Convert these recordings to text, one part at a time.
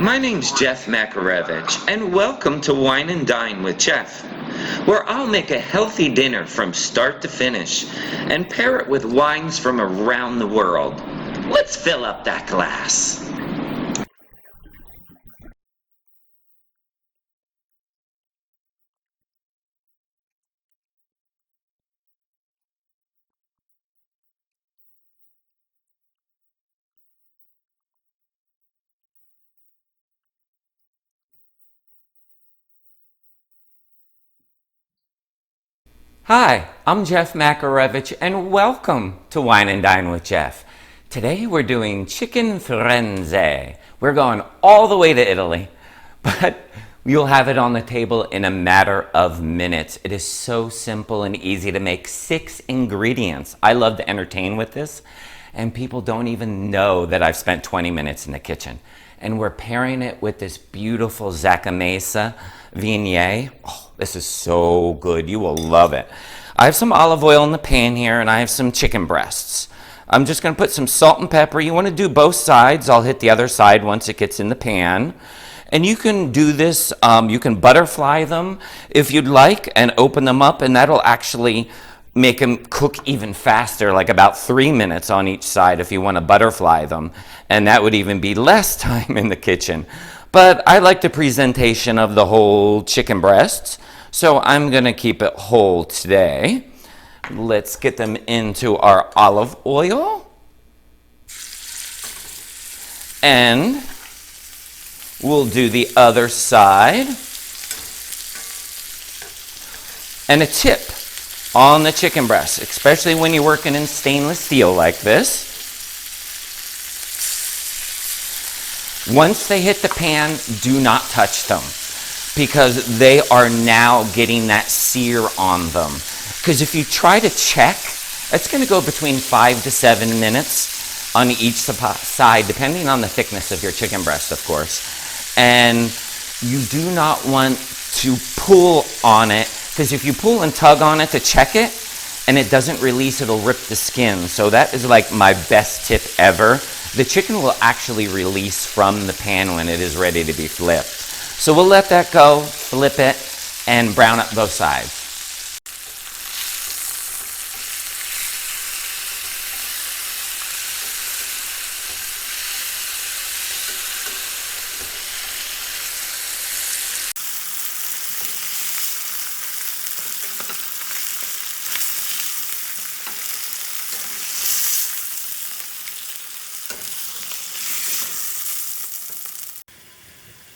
My name's Jeff Makarevich, and welcome to Wine and Dine with Jeff, where I'll make a healthy dinner from start to finish and pair it with wines from around the world. Let's fill up that glass. Hi, I'm Jeff Makarevich, and welcome to Wine and Dine with Jeff. Today we're doing chicken firenze. We're going all the way to Italy, but you'll have it on the table in a matter of minutes. It is so simple and easy to make. 6 ingredients. I love to entertain with this, and people don't even know that I've spent 20 minutes in the kitchen. And we're pairing it with this beautiful Zaca Mesa Viognier. Oh, this is so good. You will love it. I have some olive oil in the pan here, and I have some chicken breasts. I'm just going to put some salt and pepper. You want to do both sides. I'll hit the other side once it gets in the pan. And you can do this, you can butterfly them if you'd like and open them up, and that'll actually make them cook even faster, like about 3 minutes on each side if you want to butterfly them. And that would even be less time in the kitchen. But I like the presentation of the whole chicken breasts, so I'm going to keep it whole today. Let's get them into our olive oil. And we'll do the other side. And a tip on the chicken breast, especially when you're working in stainless steel like this. Once they hit the pan, do not touch them because they are now getting that sear on them. Because if you try to check, it's going to go between 5 to 7 minutes on each side, depending on the thickness of your chicken breast, of course. And you do not want to pull on it, because if you pull and tug on it to check it and it doesn't release, it'll rip the skin. So that is like my best tip ever. The chicken will actually release from the pan when it is ready to be flipped. So we'll let that go, flip it, and brown up both sides.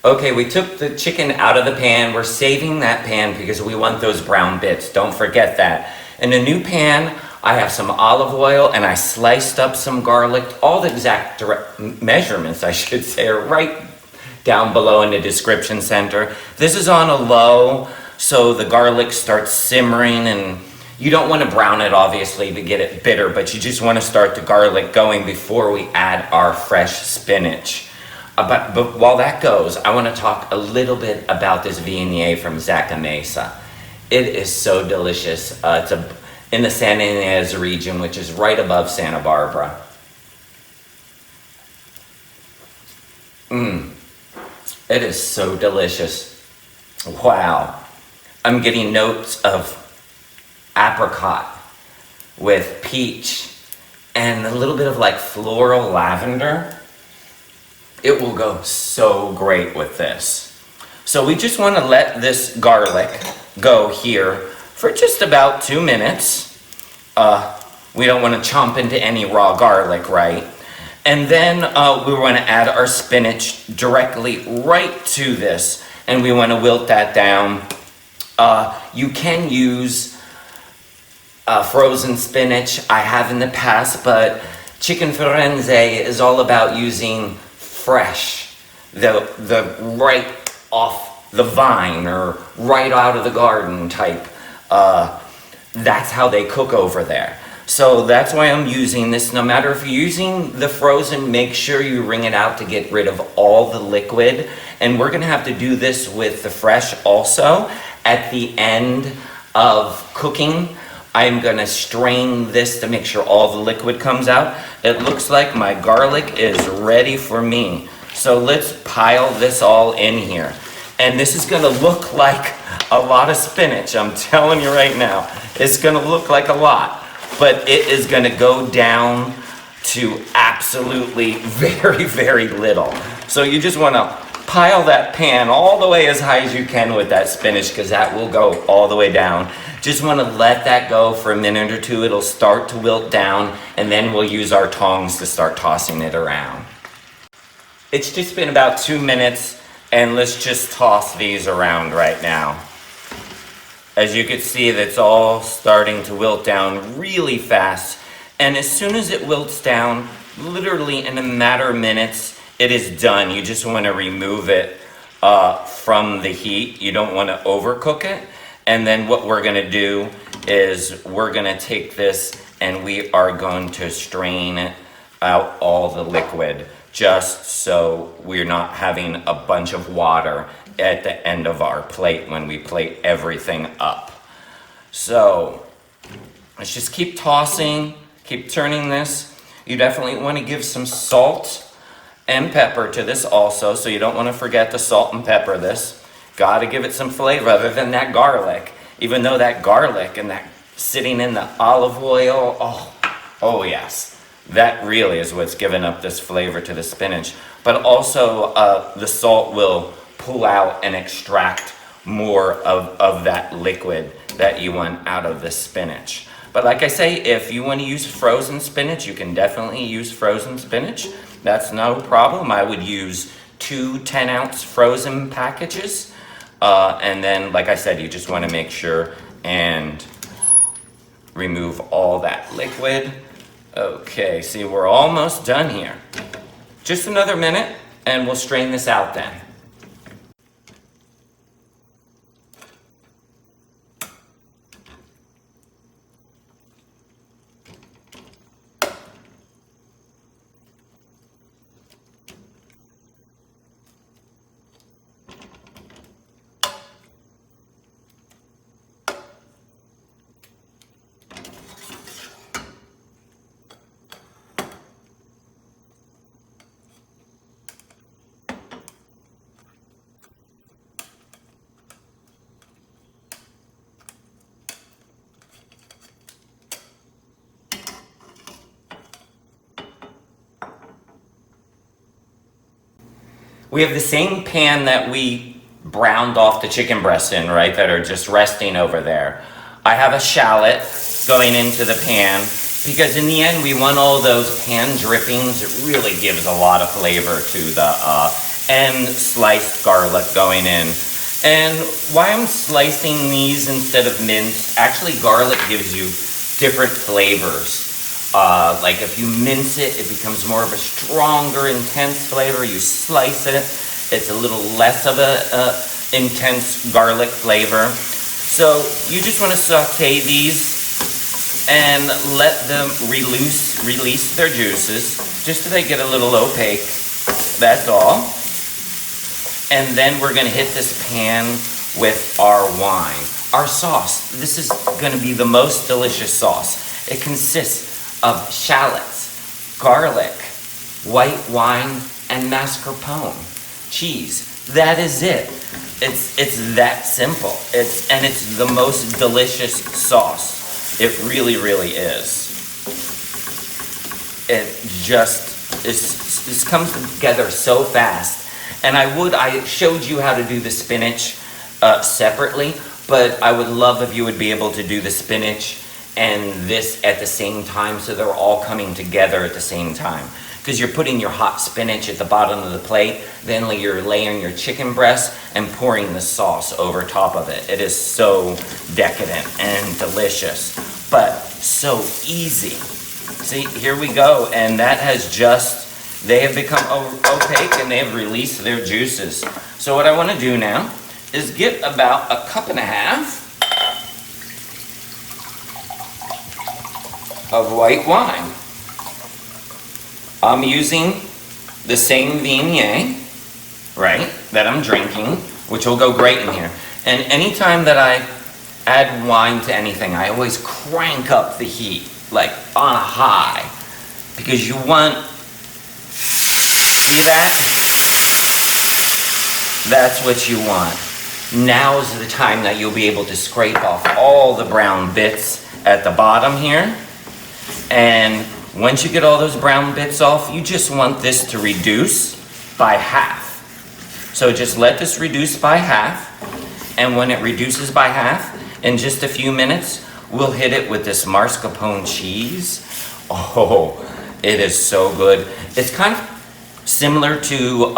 Okay, we took the chicken out of the pan. We're saving that pan because we want those brown bits. Don't forget that. In a new pan, I have some olive oil and I sliced up some garlic. All the exact measurements, I should say, are right down below in the description center. This is on a low, so the garlic starts simmering, and you don't want to brown it, obviously, to get it bitter, but you just want to start the garlic going before we add our fresh spinach. But while that goes, I want to talk a little bit about this Viognier from Zaca Mesa. It is so delicious. It's in the San Ynez region, which is right above Santa Barbara. It is so delicious. Wow. I'm getting notes of apricot with peach and a little bit of like floral lavender. It will go so great with this. So we just want to let this garlic go here for just about 2 minutes. We don't want to chomp into any raw garlic, right? And then we want to add our spinach directly right to this, and we want to wilt that down. You can use frozen spinach. I have in the past, but chicken firenze is all about using fresh, the right off the vine or right out of the garden type. That's how they cook over there. So that's why I'm using this. No matter if you're using the frozen, make sure you wring it out to get rid of all the liquid. And we're gonna have to do this with the fresh also. At the end of cooking, I'm gonna strain this to make sure all the liquid comes out. It looks like my garlic is ready for me. So let's pile this all in here. And this is gonna look like a lot of spinach, I'm telling you right now. It's gonna look like a lot, but it is gonna go down to absolutely very, very little. So you just wanna pile that pan all the way as high as you can with that spinach, because that will go all the way down. Just wanna let that go for a minute or two. It'll start to wilt down, and then we'll use our tongs to start tossing it around. It's just been about 2 minutes, and let's just toss these around right now. As you can see, that's all starting to wilt down really fast. And as soon as it wilts down, literally in a matter of minutes, it is done. You just want to remove it from the heat. You don't want to overcook it. And then what we're going to do is we're going to take this and we are going to strain out all the liquid, just so we're not having a bunch of water at the end of our plate when we plate everything up. So let's just keep tossing, keep turning this. You definitely want to give some salt and pepper to this also, so you don't want to forget to salt and pepper this. Gotta give it some flavor other than that garlic. Even though that garlic and that sitting in the olive oil, oh yes. That really is what's giving up this flavor to the spinach. But also the salt will pull out and extract more of that liquid that you want out of the spinach. But like I say, if you want to use frozen spinach, you can definitely use frozen spinach. That's no problem. I would use 2 10-ounce frozen packages. And then, like I said, you just want to make sure and remove all that liquid. Okay, see, we're almost done here. Just another minute, and we'll strain this out then. We have the same pan that we browned off the chicken breasts in, right, that are just resting over there. I have a shallot going into the pan because in the end we want all those pan drippings. It really gives a lot of flavor to the, and sliced garlic going in. And why I'm slicing these instead of minced, actually garlic gives you different flavors. Like if you mince it, it becomes more of a stronger, intense flavor. You slice it, it's a little less of a intense garlic flavor. So you just want to saute these and let them release their juices, just so they get a little opaque. That's all. And then we're going to hit this pan with our wine, our sauce. This is going to be the most delicious sauce. It consists of shallots, garlic, white wine, and mascarpone, cheese. That is it. It's that simple. It's the most delicious sauce. It really, really is. It just this comes together so fast. And I showed you how to do the spinach separately, but I would love if you would be able to do the spinach and this at the same time, so they're all coming together at the same time. Because you're putting your hot spinach at the bottom of the plate, then you're layering your chicken breast and pouring the sauce over top of it. It is so decadent and delicious, but so easy. See, here we go, and that has just, they have become opaque and they have released their juices. So what I want to do now is get about 1.5 cups of white wine. I'm using the same Viognier, right, that I'm drinking, which will go great in here. And anytime that I add wine to anything, I always crank up the heat, like on a high, because you want, see that? That's what you want. Now's the time that you'll be able to scrape off all the brown bits at the bottom here. And once you get all those brown bits off, you just want this to reduce by half. So just let this reduce by half. And when it reduces by half, in just a few minutes, we'll hit it with this mascarpone cheese. Oh, it is so good. It's kind of similar to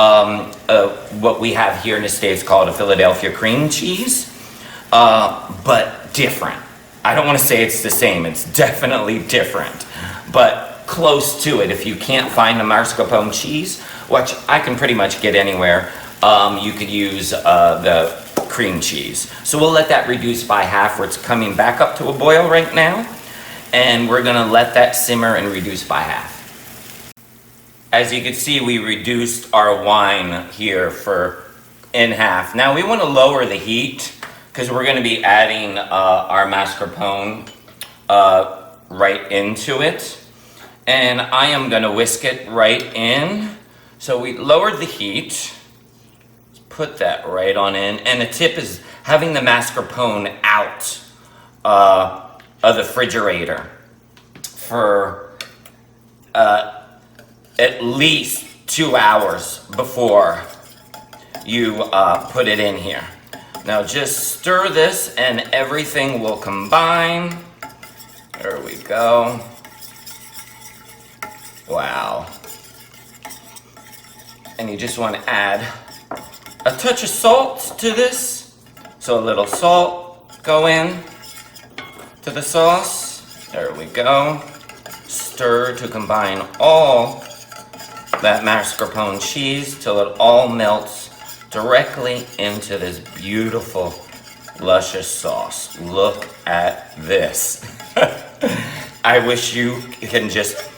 what we have here in the States called a Philadelphia cream cheese, but different. I don't want to say it's the same, it's definitely different, but close to it. If you can't find a mascarpone cheese, which I can pretty much get anywhere, you could use the cream cheese. So we'll let that reduce by half, where it's coming back up to a boil right now, and we're gonna let that simmer and reduce by half. As you can see, we reduced our wine here in half. Now we want to lower the heat because we're going to be adding our mascarpone right into it. And I am going to whisk it right in. So we lowered the heat. Let's put that right on in. And the tip is having the mascarpone out of the refrigerator for at least 2 hours before you put it in here. Now just stir this and everything will combine. There we go. Wow. And you just want to add a touch of salt to this. So a little salt go in to the sauce. There we go. Stir to combine all that mascarpone cheese till it all melts directly into this beautiful, luscious sauce. Look at this. I wish you can just,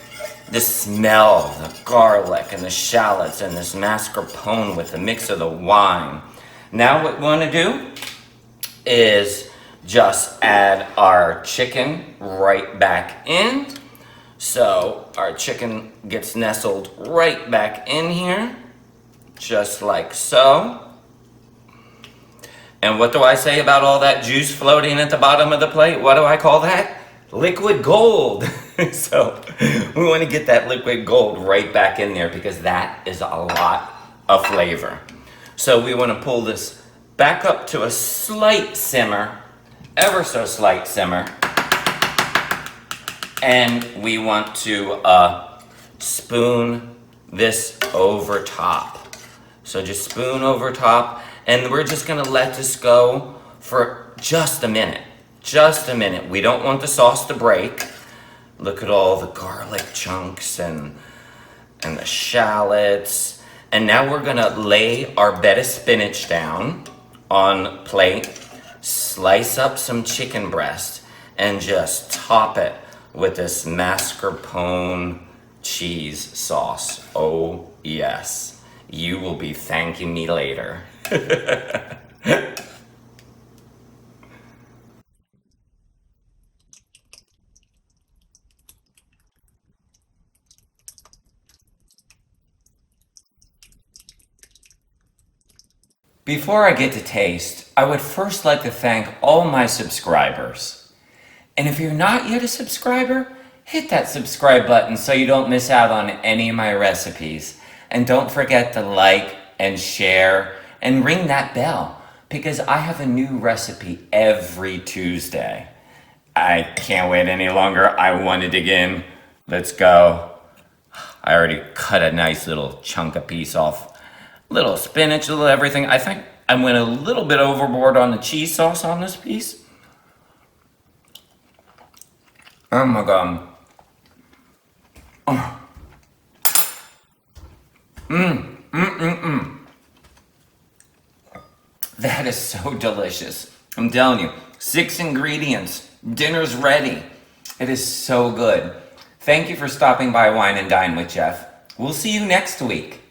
the smell, the garlic and the shallots and this mascarpone with the mix of the wine. Now what we want to do is just add our chicken right back in. So our chicken gets nestled right back in here, just like so. And what do I say about all that juice floating at the bottom of the plate? What do I call that? Liquid gold. So we want to get that liquid gold right back in there because that is a lot of flavor. So we want to pull this back up to a slight simmer, ever so slight simmer. And we want to spoon this over top. So just spoon over top, and we're just gonna let this go for just a minute. Just a minute. We don't want the sauce to break. Look at all the garlic chunks and the shallots. And now we're gonna lay our bed of spinach down on plate, slice up some chicken breast, and just top it with this mascarpone cheese sauce. Oh yes, you will be thanking me later. Before I get to taste, I would first like to thank all my subscribers. And if you're not yet a subscriber, hit that subscribe button so you don't miss out on any of my recipes. And don't forget to like and share and ring that bell because I have a new recipe every Tuesday. I can't wait any longer. I want to dig in. Let's go. I already cut a nice little chunk of piece off. Little spinach, little everything. I think I went a little bit overboard on the cheese sauce on this piece. Oh my God. Oh. That is so delicious. I'm telling you, 6 ingredients. Dinner's ready. It is so good. Thank you for stopping by Wine and Dine with Jeff. We'll see you next week.